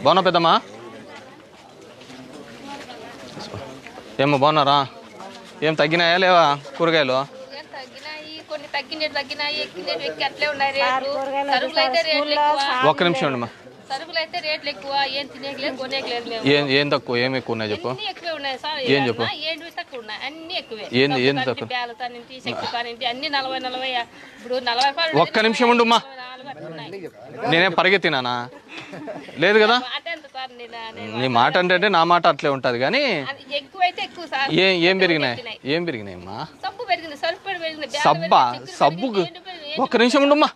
బాగున్నా పెద్దమ్మా? ఏమో బాగున్నారా? ఏం తగ్గినాయా లేవా కూరగాయలు? ఒక్క నిమిషం ఉండమ్మా. ఏం తక్కువ ఏం ఎక్కువ ఉన్నాయి చెప్పు. ఏం చెప్పు. ఏంది తక్కువ? ఒక్క నిమిషం ఉండమ్మా. నేనేం పరిగెత్తినానా? లేదు కదా. నీ మాట అంటే నా మాట అట్లే ఉంటది కానీ ఏం పెరిగినాయమ్మా? సబ్బు ఒక్క నిమిషం ఉండమ్మా.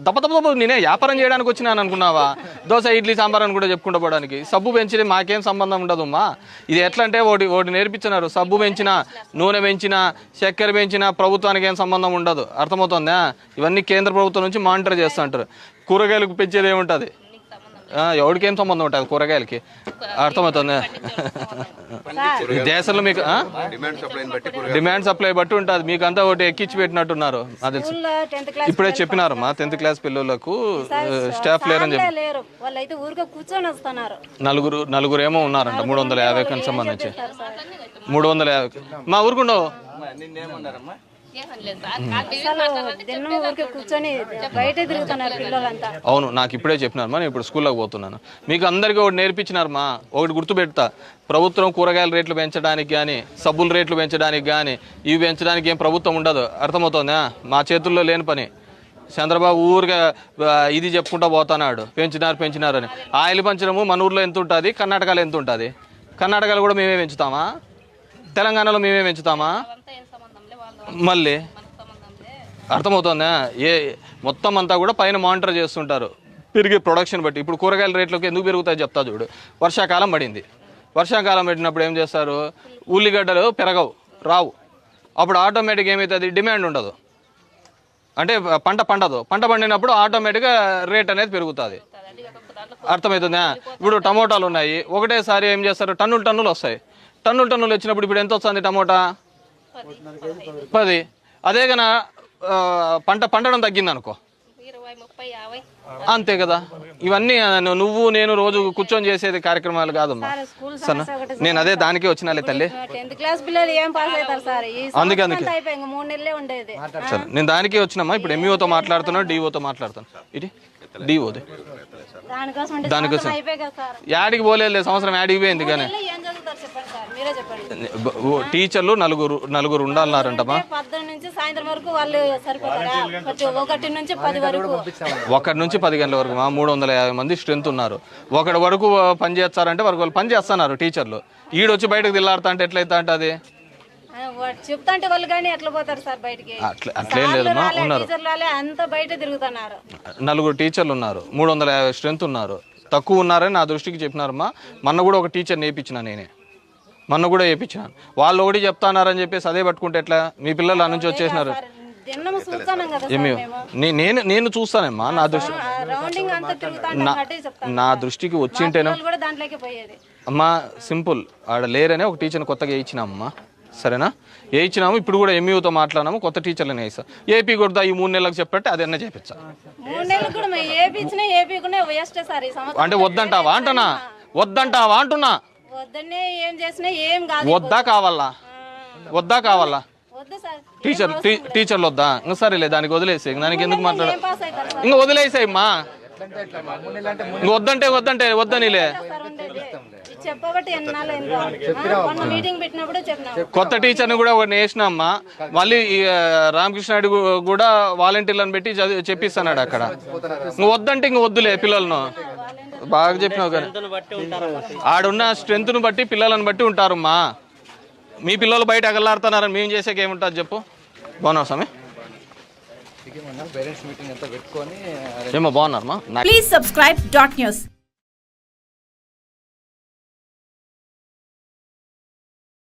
దప్ప నేనే వ్యాపారం చేయడానికి వచ్చినాను అనుకున్నావా? దోశ ఇడ్లీ సాంబార్ అని కూడా చెప్పుకుంటూ పోవడానికి. సబ్బు పెంచితే మాకేం సంబంధం ఉండదమ్మా. ఇది ఎట్లా అంటే ఒకటి నేర్పించినారు. సబ్బు పెంచినా, నూనె పెంచినా, చక్కెర పెంచినా ప్రభుత్వానికి ఏం సంబంధం ఉండదు. అర్థమవుతుందా? ఇవన్నీ కేంద్ర ప్రభుత్వం నుంచి మానిటర్ చేస్తూ ఉంటారు. కూరగాయలకు పెంచేది ఏముంటుంది? ఎవరికేం సంబంధం ఉంటుంది కూరగాయలకి? అర్థమవుతుంది. దేశంలో మీకు డిమాండ్ సప్లై బట్టి ఉంటుంది. మీకు అంతా ఒకటి ఎక్కించి పెట్టినట్టున్నారు. అది ఇప్పుడే చెప్పినారమ్మా 10th క్లాస్ పిల్లలకు స్టాఫ్ లేరని చెప్పి. నలుగురు ఏమో ఉన్నారంట 350కి సంబంధించి. 350 మా ఊరుకుండవు. అవును, నాకు ఇప్పుడే చెప్పినారమ్మా. నేను ఇప్పుడు స్కూల్లోకి పోతున్నాను. మీకు అందరికీ ఒకటి నేర్పించినారమ్మా. ఒకటి గుర్తుపెడతా, ప్రభుత్వం కూరగాయల రేట్లు పెంచడానికి కానీ, సబ్బుల రేట్లు పెంచడానికి కానీ, ఇవి పెంచడానికి ఏం ప్రభుత్వం ఉండదు. అర్థమవుతుందా? మా చేతుల్లో లేని పని. చంద్రబాబు ఊరిగా ఇది చెప్పుకుంటూ పోతున్నాడు, పెంచినారని. ఆయిల్ పంచడము మన ఊర్లో ఎంత ఉంటుంది, కర్ణాటకలో ఎంత ఉంటుంది? కర్ణాటకలో కూడా మేమే పెంచుతామా? తెలంగాణలో మేమే పెంచుతామా? మళ్ళీ అర్థమవుతుందా? మొత్తం అంతా కూడా పైన మానిటర్ చేస్తుంటారు పెరిగే ప్రొడక్షన్ బట్టి. ఇప్పుడు కూరగాయల రేట్లకు ఎందుకు పెరుగుతాయి చెప్తా చూడు. వర్షాకాలం పడింది. వర్షాకాలం పడినప్పుడు ఏం చేస్తారు? ఉల్లిగడ్డలు రావు. అప్పుడు ఆటోమేటిక్ ఏమవుతుంది? డిమాండ్ ఉండదు. అంటే పంట పండినప్పుడు ఆటోమేటిక్గా రేట్ అనేది పెరుగుతుంది. అర్థమవుతుందా? ఇప్పుడు టమోటాలు ఉన్నాయి. ఒకటేసారి ఏం చేస్తారు? టన్నులు వస్తాయి. టన్నులు వచ్చినప్పుడు ఇప్పుడు ఎంత వస్తుంది టమోటా? 10. అదే కన్నా పంట పండడం తగ్గింది అనుకో, అంతే కదా. ఇవన్నీ నువ్వు నేను రోజు కూర్చొని చేసేది కార్యక్రమాలు కాదమ్మా. సరే, నేను అదే దానికే వచ్చినాలే తల్లి. అందుకే సరే, నేను దానికే వచ్చినమ్మా. ఇప్పుడు ఎంఈఓతో మాట్లాడుతున్నా, డిఓతో మాట్లాడుతాను. ఇది డిఓది దానికోసం యాడికి పోలేదు. సంవత్సరం యాడికి పోయింది కానీ టీచర్లు నలుగురు ఉండాలన్నారంటమ్మా. 1 నుంచి 10 గంటల వరకు 350 మంది స్ట్రెంత్ ఉన్నారు. 1 వరకు పని చేస్తారంటే వాళ్ళు పని చేస్తున్నారు టీచర్లు. ఈడొచ్చి బయటకు తిల్లాడుతా అంటే ఎట్లయితే అంటే అది చెప్తాంటే వాళ్ళు కానీ ఎట్లా పోతారు సార్ బయటికి? అట్లేం లేదమ్మా. ఉన్నారు బయట తిరుగుతున్నారు. 4 టీచర్లు ఉన్నారు. 350 స్ట్రెంత్ ఉన్నారు. తక్కువ ఉన్నారని నా దృష్టికి చెప్పినారమ్మా. మొన్న కూడా ఒక టీచర్ నేర్పించిన నేనే. మొన్న కూడా వేయించినాను. వాళ్ళు ఒకటి చెప్తానారని చెప్పేసి అదే పట్టుకుంటే ఎట్లా? మీ పిల్లలు ఆ నుంచి వచ్చేసినారు. నేను చూస్తానమ్మా. నా దృష్టికి వచ్చింటేనే అమ్మా. సింపుల్, ఆడ లేరనే ఒక టీచర్ని కొత్తగా వేయించినామమ్మా. సరేనా? వేయించినాము. ఇప్పుడు కూడా ఎంఈఓతో మాట్లాడినాము. కొత్త టీచర్లను వేయిస్తా. ఏపీ కొడతా ఈ 3 నెలలకు చెప్పట్టే అదన్నా చేపించా. అంటే వద్దంటావా అంటున్నా? వద్దా కావాలా? టీచర్లు వద్దా? ఇంకా సరేలే, దానికి వదిలేసే. దానికి ఎందుకు మాట్లాడ? ఇంకా వదిలేసాయమ్మా. ఇంక వద్దనిలే. కొత్త టీచర్ని కూడా ఒకటి వేసినామ్మా. మళ్ళీ రామకృష్ణారెడ్డి కూడా వాలంటీర్లను పెట్టి చెప్పిస్తున్నాడు అక్కడ. ఇంక వద్దంటే ఇంక వద్దులే పిల్లలను. బాగా చెప్పినావు కానీ ఆడున్న స్ట్రెంత్ను బట్టి పిల్లలను బట్టి ఉంటారమ్మా. మీ పిల్లలు బయట ఎగలాడుతున్నారని మేము చేసేకి ఏముంటుంది చెప్పు? బాగున్నావు స్వామి? ఏమో బాగున్నారమ్మా. Please subscribe .news